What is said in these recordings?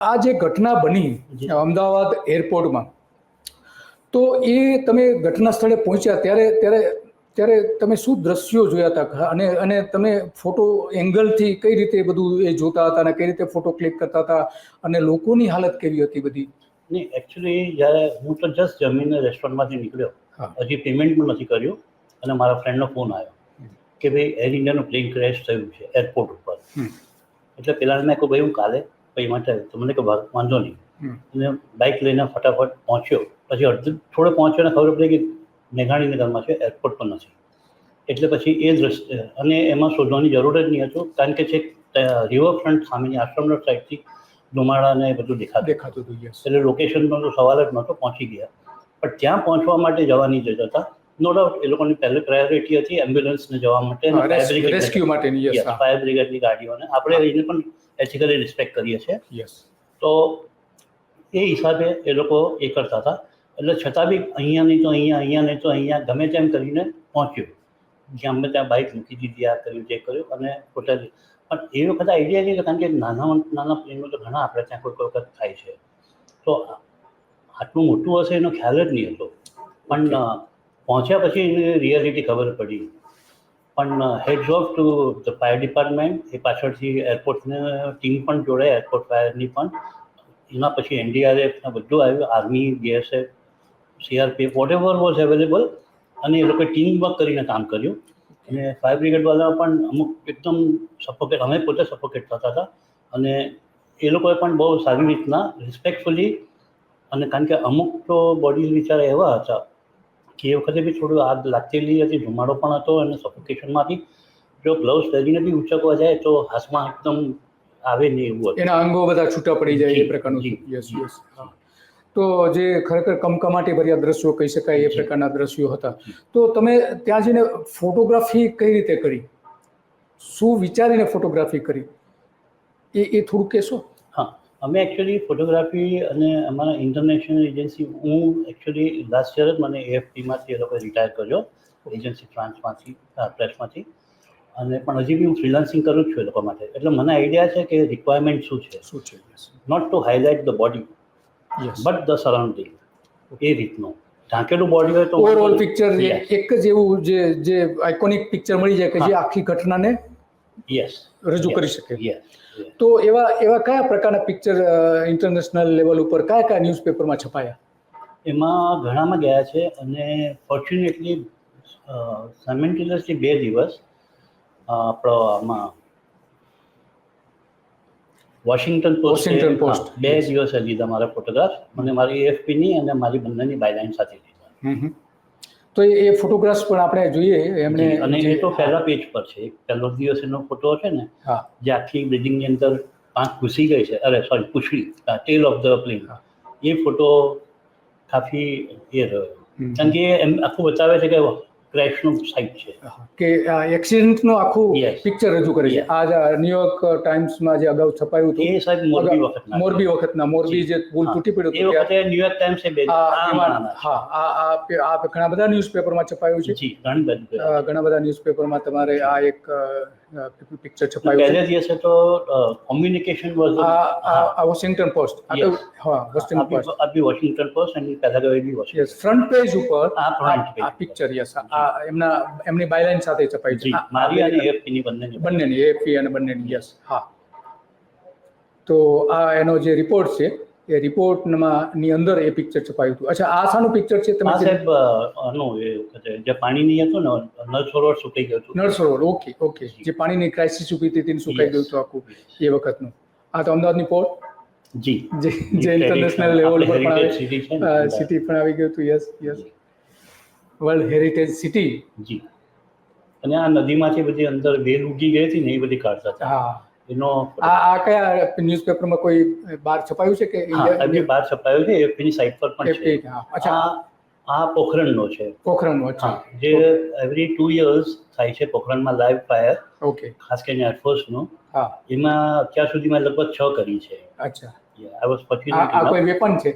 આ જે ઘટના બની અમદાવાદ એરપોર્ટમાં, તો એ તમે ઘટના સ્થળે પહોંચ્યા ત્યારે ત્યારે ત્યારે તમે શું દ્રશ્યો જોયા હતા અને તમે ફોટો એંગલથી કઈ રીતે બધું એ જોતા હતા અને કઈ રીતે ફોટો ક્લિક કરતા હતા અને લોકોની હાલત કેવી હતી બધી? નહીં, એકચ્યુઅલી જ્યારે હું તો જસ્ટ જમીને રેસ્ટોરન્ટમાંથી નીકળ્યો, હજી પેમેન્ટ પણ નથી કર્યું અને મારા ફ્રેન્ડનો ફોન આવ્યો કે ભાઈ એર ઇન્ડિયાનું પ્લેન ક્રેશ થયું છે એરપોર્ટ ઉપર. એટલે પેલા મેં કહ્યું ભાઈ હું કાલે પછી માટે તો મને કે વાંધો નહીં, અને બાઇક લઈને ફટાફટ પહોંચ્યો. પછી થોડે પહોંચ્યો ને ખબર પડી કે મેઘાણીનગરમાં છે, એરપોર્ટ પણ નથી. એટલે પછી એ દ્રશ્ય અને એમાં શોધવાની જરૂર જ નહીં હતું, કારણ કે છેક રિવરફ્રન્ટ સામેની આશ્રમ રોડ સાઈડથી ધુમાડા ને બધું દેખાતું હતું. એટલે લોકેશનનો તો સવાલ જ નહોતો, પહોંચી ગયા. પણ ત્યાં પહોંચવા માટે જવાની જતા હતા, નો ડાઉટ એ લોકોની પહેલી પ્રાયોરિટી હતી એમ્બ્યુલન્સને જવા માટે, રેસ્ક્યુ માટેની ફાયર બ્રિગેડની ગાડીઓને આપણે એને પણ એથિકલી રિસ્પેક્ટ કરીએ છીએ. તો એ હિસાબે એ લોકો એ કરતા હતા. એટલે છતાં બી અહીંયા નહીં તો અહીંયા, અહીંયા નહીં તો અહીંયા, ગમે તેમ કરીને પહોંચ્યો. ગમે ત્યાં બાઇક મૂકી દીધી, આ કર્યું, જે કર્યું અને હોટેલ. પણ એ વખતે આઈડિયા નહીં, કારણ કે નાના નાના પ્લેનો તો ઘણા આપણે ત્યાં કોઈ વખત થાય છે, તો આટલું મોટું હશે એનો ખ્યાલ જ નહીં હતો. પણ પહોંચ્યા પછી એની રિયાલિટી ખબર પડી. પણ heads of to the fire department, એ પાછળથી એરપોર્ટને ટીમ પણ જોડે, એરપોર્ટ ફાયરની પણ. એના પછી એનડીઆરએફ બધું આવ્યું, army, BSF, CRPF, whatever was available, અને એ લોકોએ ટીમ વર્ક કરીને કામ કર્યું. અને ફાયર બ્રિગેડવાળા પણ અમુક એકદમ સફોકેટ, અમે પોતે સફોકેટ થતા હતા, અને એ લોકોએ પણ બહુ સારી રીતના રિસ્પેક્ટફુલી, અને કારણ કે અમુક તો બોડીઝ બિચારા એવા હતા કે એ વખતે બી થોડું આગ લાગતેલી હતી, ધુમાડો પણ હતો, અને સફોકેશનમાંથી જો ગ્લવ્સ પહેરીને બી ઉચકવા જાય તો હાથમાં એકદમ આવે નહીં એવું હતું. એના અંગો બધા છૂટા પડી જાય એ પ્રકારનું. Yes yes. તો જે ખરેખર કમકમાટી ભર્યા દ્રશ્યો કહી શકાય એ પ્રકારના દ્રશ્યો હતા. તો તમે ત્યાં જઈને ફોટોગ્રાફી કઈ રીતે કરી, શું વિચારીને ફોટોગ્રાફી કરી, એ થોડું કહેશો? હા, અમે એકચ્યુઅલી ફોટોગ્રાફી અને અમારા ઇન્ટરનેશનલ એજન્સી, હું એકચ્યુઅલી લાસ્ટ યર જ મને એએફપીમાંથી એ લોકોએ રિટાયર કર્યો, એજન્સી ફ્રાન્સમાંથી, પ્રેસમાંથી. અને પણ હજી બી હું ફ્રીલાન્સિંગ કરું જ છું એ લોકો માટે. એટલે મને આઈડિયા છે કે રિક્વાયરમેન્ટ શું છે. Not to highlight the body but the surrounding, એ રીતનું ઢાંકેલું બોડી હોય તો ઓવરઓલ પિક્ચર એક જ એવું જે આઇકોનિક પિક્ચર મળી જાય કે જે આખી ઘટનાને રજૂ કરી શકે. તો એવા કયા પ્રકારના પિક્ચર ઇન્ટરનેશનલ લેવલ ઉપર કયા ન્યૂઝપેપરમાં છપાયા? એમાં ઘણામાં ગયા છે, અને ફોર્ચ્યુનેટલી સાયમલ્ટેનિયસલી 2 દિવસ આપણો આમાં વોશિંગ્ટન પોસ્ટ 2 દિવસે લીધા મારા ફોટોગ્રાફ, મને મારી એએફપીની અને મારી બંનેની બાયલાઇન સાથે લીધા. તો એ ફોટોગ્રાફ્સ પણ આપણે જોઈએ એમણે, અને એ તો પહેલા પેજ પર છે. પહેલો દિવસ એનો ફોટો છે ને, જે આખી બિલ્ડિંગની અંદર પાંખ ઘૂસી ગઈ છે, અરે સોરી પૂછડી, ટેલ ઓફ ધ પ્લેન, એ ફોટો કાફી એ રહ્યો, કારણ કે એમ આખું બતાવે છે કે ક્રેશનું સાઇટ છે, કે એક્સિડન્ટનું આખું પિક્ચર રજૂ કરે છે. આ ન્યુયોર્ક ટાઈમ્સમાં જે અગાઉ છપાયું હતું, એ સાહેબ મોરબી વખતના મોરબી જે પુલ તૂટી પડ્યું હતું, એ વખતે ન્યુયોર્ક ટાઈમ્સે આ ઘણા બધા ન્યૂઝપેપરમાં છપાયું છે. ઘણા બધા ન્યૂઝપેપરમાં તમારે આ એક પિક્ચર છપાયું છે. પહેલે દિવસે તો કોમ્યુનિકેશન વોઝ વોશિંગ્ટન પોસ્ટ, અભી વોશિંગ્ટન પોસ્ટ અને પહેલા ગયેલી વોશિંગ્ટન ફ્રન્ટ પેજ ઉપર આ પિક્ચર, યસ, એમની બાયલાઇન સાથે છપાઈ છે, મારી અને એએફપીની બંનેની, એએફપી અને બંનેની, યસ. હા, તો આ એનો જે રિપોર્ટ છે એ રિપોર્ટમાં ની અંદર એ પિક્ચર છપાયું હતું. અચ્છા, આ શાનું પિક્ચર છે? તમે સાહેબ આનું એ વખતે જે પાણી નહીં હતું ને, નળ સરોવર સુકાઈ ગયું હતું. નળ સરોવર, ઓકે, જે પાણીની ક્રાઇસિસ ઊભી હતી તેને સુકાઈ ગયું હતું આખું, એ વખતનું. આ તો અમદાવાદની પોર્ટ, જે ઇન્ટરનેશનલ લેવલ પર પણ સિટી પણ આવી ગયું હતું. Yes, world heritage city. જી. અને આ નદીમાંથી બધી અંદર વેલ ઉગી ગઈ હતી ને, એ બધી કાઢતા હતા. હા, એનો આ કયા ન્યૂઝપેપરમાં કોઈ બહાર છપાયું છે કે? બહાર છપાયું છે, એફપીની સાઇટ પર પણ છે. અચ્છા, આ પોખરણનો છે. પોખરણનો, અચ્છા. જે એવરી 2 years થાય છે પોખરણમાં લાઈવ ફાયર. ઓકે. ખાસ કરીને એરફોર્સનું. હા, એમાં અત્યાર સુધીમાં લગભગ 6 કરી છે. અચ્છા. આ કોઈ વેપન છે?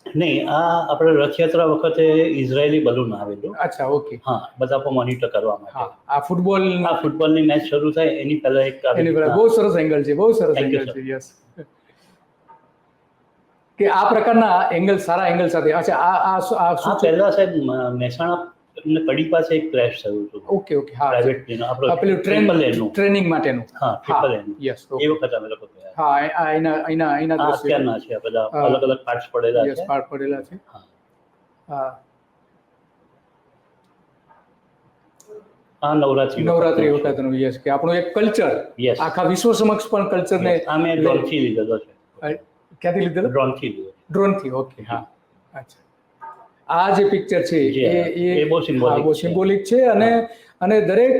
નહીં, આ આપણે રથયાત્રા વખતે ઇઝરાયેલી બલૂન આવેલું. અચ્છા, ઓકે. હા, બધા પર મોનિટર કરવા માટે. આ ફૂટબોલની મેચ શરૂ થાય એની પહેલા એક બહુ સરસ એંગલ છે, બહુ સરસ એંગલ છે. યસ. કે આ પ્રકારના એંગલ, સારા એંગલ સાથે. અચ્છા, આ શું છે? પહેલા સાહેબ મહેસાણા એમને કડી પાસે એક ક્રેશ થયું હતું. ઓકે ઓકે, હા, પ્રાઇવેટ પ્લેન આપણો પેલું ટ્રેનિંગ માટેનું. હા, ટ્રિપલ એન. યસ, એ વખત અમે લોકો ગયા. હા, અહીંના દ્રશ્યો અત્યારના છે બધા અલગ અલગ પાર્ટ્સ પડેલા છે. પાર્ટ પડેલા છે. હા, નવરાત્રી વખતનું. યસ, કે આપણું એક કલ્ચર આખા વિશ્વ સમક્ષ પણ કલ્ચરને. અમે ડ્રોનથી લીધેલો છે. ક્યાંથી લીધેલો? ડ્રોનથી. ઓકે, હા, અચ્છા. આ જે પિક્ચર છે એ બહુ સિમ્બોલિક છે. અને દરેક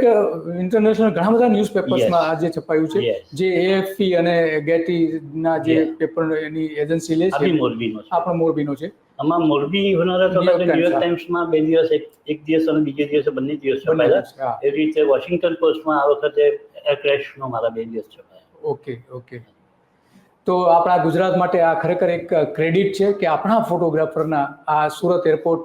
ઇન્ટરનેશનલ ઘણા બધા ન્યૂઝપેપર્સમાં આ જે છપાયું છે, જે AFP અને ગેટીના જે પેપર એની એજન્સી લે છે, આપણો મોરબીનો છે. આમાં મોરબી હોનારા તો ન્યુયોર્ક ટાઈમ્સમાં 2 દિવસ, એક દિવસ અને બીજે દિવસે બંને દિવસ છપાયેલા. એવી રીતે વોશિંગ્ટન પોસ્ટમાં આ વખતે એર ક્રેશનો મારા 2 દિવસ છપાયા. ઓકે. તો આપણા ગુજરાત માટે આ ખરેખર એક ક્રેડિટ છે કે આપણા ફોટોગ્રાફરના આ સુરત એરપોર્ટ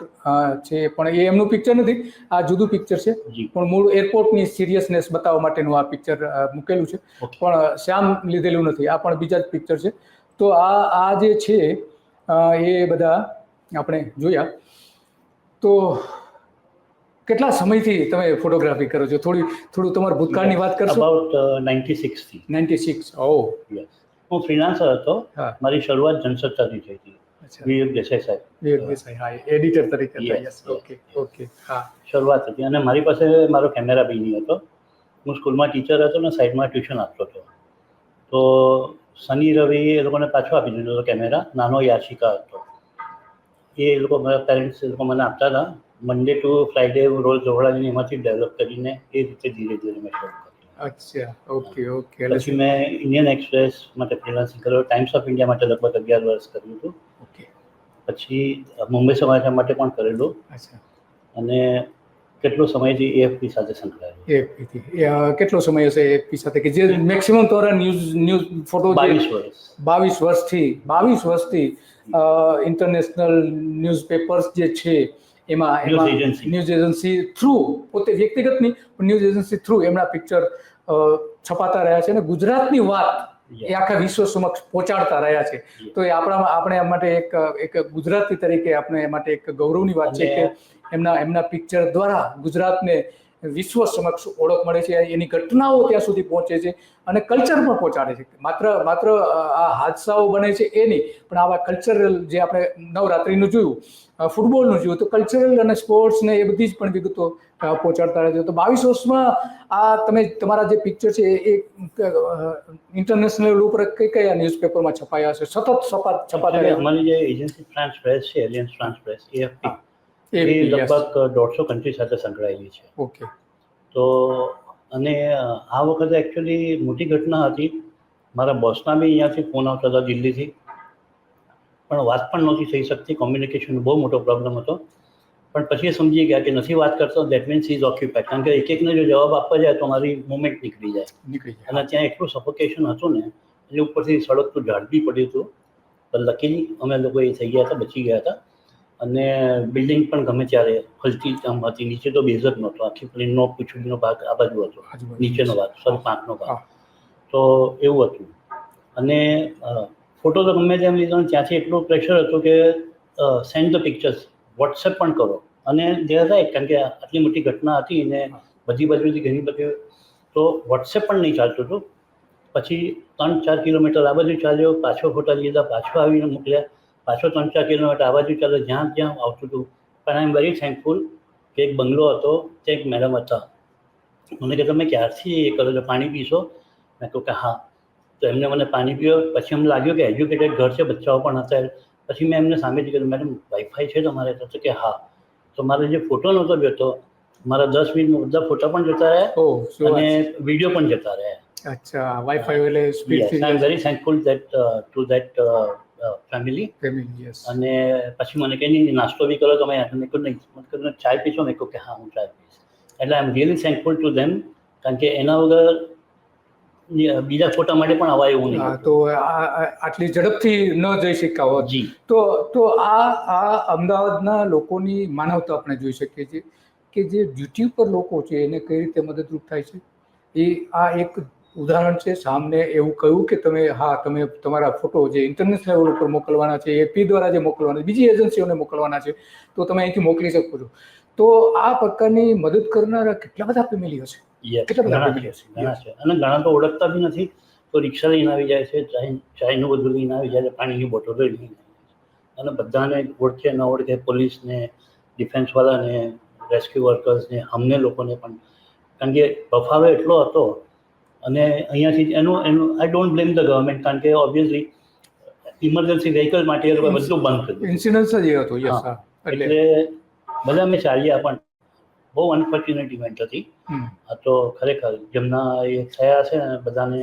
છે, પણ એ એમનું પિક્ચર નથી, આ જુદું પિક્ચર છે, પણ મૂળ એરપોર્ટની સિરિયસનેસ બતાવવા માટેનું આ પિક્ચર મૂકેલું છે. પણ શ્યામ લીધેલું નથી, આ પણ બીજા જ પિક્ચર છે. તો આ જે છે એ બધા આપણે જોયા. તો કેટલા સમયથી તમે ફોટોગ્રાફી કરો છો? થોડું તમારા ભૂતકાળની વાત કરશો? અબાઉટ 96 થી. 96. ઓહ, યસ. હું ફ્રીલાન્સર હતો. મારી શરૂઆત જનસત્તાથી થઈ હતી. વિવેક દેસાઈ સાહેબ, હા, એડિટર તરીકે. યસ, ઓકે, હા, શરૂઆત હતી. અને મારી પાસે મારો કેમેરા બી નહીં હતો. હું સ્કૂલમાં ટીચર હતો ને સાઈડમાં ટ્યુશન આપતો હતો. તો શનિ રવિ એ લોકોને પાછો આપી દીધો હતો કેમેરા. નાનો યાશિકા હતો, એ લોકો મારા પેરેન્ટ્સ એ લોકો મને આપતા હતા. મંડે ટુ ફ્રાઈડે હું રોજ દોડાવીને એમાંથી ડેવલપ કરીને એ રીતે ધીરે ધીરે મેં શરૂ કર્યું. અચ્છા, ઓકે. પછી મેં ઇન્ડિયન એક્સપ્રેસ માટે ફ્રીલાન્સિંગ કર્યું. ટાઈમ્સ ઓફ ઇન્ડિયા માટે લગભગ 11 વર્ષ કર્યું હતું. પછી મુંબઈ સમાચાર માટે પણ કરેલું. અને કેટલો સમયથી AFP સાથે સંકળાયેલો. કેટલો સમય હશે AFP સાથે, કે જે મેક્સિમમ તમારા ન્યૂઝ ફોટો? 22 વર્ષથી ઇન્ટરનેશનલ ન્યૂઝપેપર્સ જે છે એમાં ન્યૂઝ એજન્સી થ્રુ, પોતે વ્યક્તિગત નહીં પણ ન્યૂઝ એજન્સી થ્રુ એમના પિક્ચર છપાતા રહ્યા છે અને ગુજરાતની વાત એ આખા વિશ્વ સમક્ષ પહોંચાડતા રહ્યા છે. તો એ આપણે માટે એક ગુજરાતી તરીકે આપણે એ માટે એક ગૌરવની વાત છે કે એમના પિક્ચર દ્વારા ગુજરાતને વિશ્વ સમક્ષ ઓળખ મળે છે. એની ઘટનાઓ ત્યાં સુધી પહોંચે છે અને કલ્ચર પણ પહોંચાડે છે. માત્ર આ હાદસાઓ બને છે એ નહીં, પણ આવા કલ્ચરલ, જે આપણે નવરાત્રિનું જોયું, ફૂટબોલનું જોયું, તો કલ્ચરલ અને સ્પોર્ટ્સ ને એ બધી જ પણ વિગતો પહોંચાડતા રહે છે. તો 22 વર્ષમાં આ તમારા જે પિક્ચર છે એ ઇન્ટરનેશનલ ઉપર કયા ન્યૂઝપેપરમાં છપાયા હશે? સતત છપાતા રહ્યા? અમારી જે એજન્સી ફ્રાન્સ પ્રેસ છે, એલિયન્સ ફ્રાન્સ પ્રેસ, AFP, એ લગભગ 150 કન્ટ્રી સાથે સંકળાયેલી છે. ઓકે. તો અને આ વખતે એકચ્યુઅલી મોટી ઘટના હતી. મારા બોસના બી અહીંયાથી ફોન આવતા હતા દિલ્હીથી, પણ વાત પણ નહોતી થઈ શકતી. કોમ્યુનિકેશનનો બહુ મોટો પ્રોબ્લેમ હતો. પણ પછી એ સમજી ગયા કે નથી વાત કરતો, દેટ મીન્સ ઇઝ ઓક્યુપાઈડ. કારણ કે એકને જો જવાબ આપવા જાય તો મારી મુવમેન્ટ નીકળી જાય. અને ત્યાં એટલું સફોકેશન હતું ને, એટલે ઉપરથી સળગતું ઝાડ બી પડ્યું હતું. પણ લકીલી અમે લોકો એ થઈ ગયા હતા, બચી ગયા હતા. અને બિલ્ડિંગ પણ ગમે ત્યારે હલતી કામ હતી. નીચે તો બેઝ જ નહોતો, આખી પ્લેનનો પૂછડીનો ભાગ આ બાજુ હતો, નીચેનો ભાગ, પાંખનો ભાગ. તો એવું હતું. અને ફોટો તો ગમે તેમ લીધો, ત્યાંથી એટલું પ્રેશર હતું કે સેન્ડ ધ પિક્ચર્સ, વોટ્સએપ પણ કરો. અને જે થાય, કારણ કે આટલી મોટી ઘટના હતી ને બધી બાજુથી ઘણી બધી, તો વોટ્સએપ પણ નહીં ચાલતું હતું. પછી 3-4 કિલોમીટર આ બાજુ ચાલ્યો, પાછો ફોટા લીધા, પાછો આવીને મોકલ્યા, પાછો 3-4 કિલોમીટર આ બાજુ ચાલ્યો, જ્યાં આવતું હતું. પણ આઈ એમ વેરી થેન્કફુલ કે એક બંગલો હતો, ત્યાં એક મેડમ હતા. મને કે તમે ક્યારથી એ કરો છો, પાણી પીશો? મેં કહ્યું કે હા. તો એમને મને પાણી પીયો. પછી અમને લાગ્યું કે એજ્યુકેટેડ ઘર છે, બચ્ચાઓ પણ હતા. પછી મેં એમને સામેથી કીધું, મેડમ વાઈફાઈ છે તમારે? તો કે હા. તો મારે જે ફોટો નહોતો જોતો, મારા 10 મિનિટમાં બધા ફોટા પણ જતા રહ્યા અને વિડીયો પણ જતા રહ્યા. અચ્છા, વાઈફાઈ એટલે speed. Yes, I am very thankful two that family. અને પછી મને કહે નહીં નાસ્તો બી કરો તમે? મેં કહ્યું નહીં. ચાય પીશો? મેં કહ્યું કે હા, હું ચાય પીશ. એટલે I am really thankful to them, કારણ કે એના વગર બીજા ફોટા માટે પણ આવા એવું નહીં. તો આટલી ઝડપથી ન જઈ શક્યા હોત. જી. તો આ અમદાવાદના લોકોની માનવતા આપણે જોઈ શકીએ છીએ કે જે ડ્યુટી પર લોકો છે એને કઈ રીતે મદદરૂપ થાય છે. એ આ એક ઉદાહરણ છે સામને એવું કહ્યું કે તમે તમે તમારા ફોટો જે ઇન્ટરનેશનલ લેવલ ઉપર મોકલવાના છે, એપી દ્વારા જે મોકલવાના છે, બીજી એજન્સીઓને મોકલવાના છે, તો તમે અહીંથી મોકલી શકો છો. તો આ પ્રકારની મદદ કરનારા કેટલા બધા ફેમિલીઓ છે, કેટલા બધા ઘણા ફેમિલીઓ છે. છે અને ઘણા તો ઓળખતા બી નથી, તો રિક્ષા લઈને આવી જાય છે, ચાયનું બધું લઈને આવી જાય છે, પાણીની બોટલો લઈને આવી જાય છે. અને બધાને ઓળખે ન ઓળખે, પોલીસને, ડિફેન્સવાળાને, રેસ્ક્યુ વર્કર્સને, અમને લોકોને પણ, કારણ કે બફાવો એટલો હતો. અને અહીંયાથી એનું I don't blame the government, કારણ કે ઓબ્વિયસલી ઇમરજન્સી વ્હીકલ માટે એ લોકોએ બધું બંધ કર્યું. ઇન્સિડન્સ જ એ હતો. યસ. હા, એટલે બધા અમે ચાલ્યા, પણ બહુ અનફોર્ચ્યુનેટ ઇવેન્ટ હતી. આ તો ખરેખર જેમના એ થયા છે ને બધાને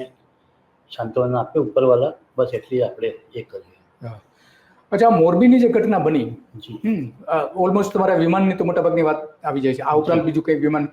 સાંત્વના આપે ઉપરવાળા, બસ એટલી આપણે એ કરીએ. અચ્છા, મોરબીની જે ઘટના બની, જી ઓલમોસ્ટ તમારા વિમાનની તો મોટાભાગની વાત આવી જાય છે. આ ઉપરાંત બીજું કંઈ વિમાન